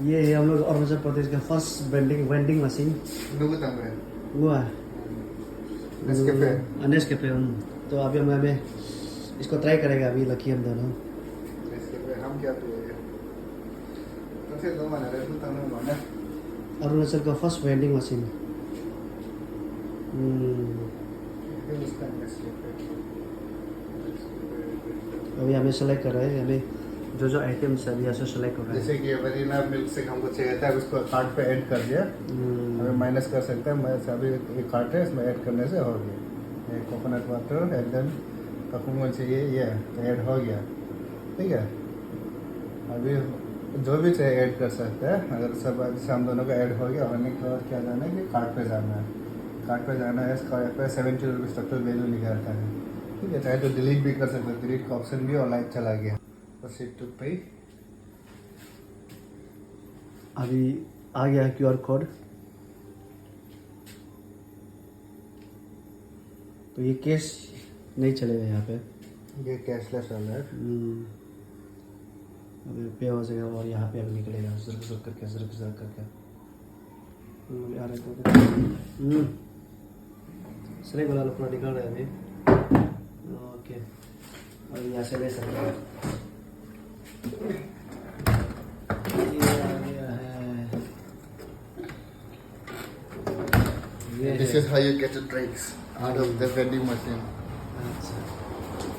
ये है हम लोग अरुणाचल प्रदेश का first vending machine. Nunggu tambah. हुआ Nescafe. नेस्कैफे। तो अभी हमें इसको ट्राई करेगा अभी लकी हम दोनों। Nescafe हम क्या पिएंगे? तो फिर दो मना रहे तो तंग होना। अरुणाचल का फर्स्ट वेंडिंग मशीन। फिर इसका Nescafe. अभी हमें सेलेक्ट कर रहे हैं, हमें जो जो आइटम्स है अभी ऐसे सेलेक्ट कर रहे हैं। जैसे कि वनीला मिल्क से हमको चाहिए था, उसको कार्ट पे ऐड कर दिया। हमें माइनस कर सकते हैं। मैं अभी एक कार्ट है, इसमें ऐड करने से हो गया। ये कोकोनट वाटर एंड देन कपूंगन चाहिए, ये ऐड हो गया। ठीक है, अभी जो भी चाहिए ऐड कर सकते हैं। अगर सब जैसे हम दोनों का ऐड हो गया, होने के बाद क्या जाना है कि कार्ट पे जाना है। कार्ट पे जाना है, इस कार्ट पे 70 रुपीज़ तक तो वैल्यू निकलता है। ठीक है, चाहे तो डिलीट भी कर सकते हैं। डिलीट का ऑप्शन भी और लाइट चला गया। प्रोसीड टू पे। अभी आ गया QR कोड। तो ये कैश नहीं चलेगा यहाँ पे। ये कैशलेस वाला है। अभी पे हो जाएगा और यहाँ पे अभी निकलेगा जुर्क करके आ रहा है। सही बोला, पूरा निकल रहा है अभी। ओके, और यहाँ से ले सकते हैं। ये आ गया है। This is how you get the drinks out of the vending machine. अच्छा,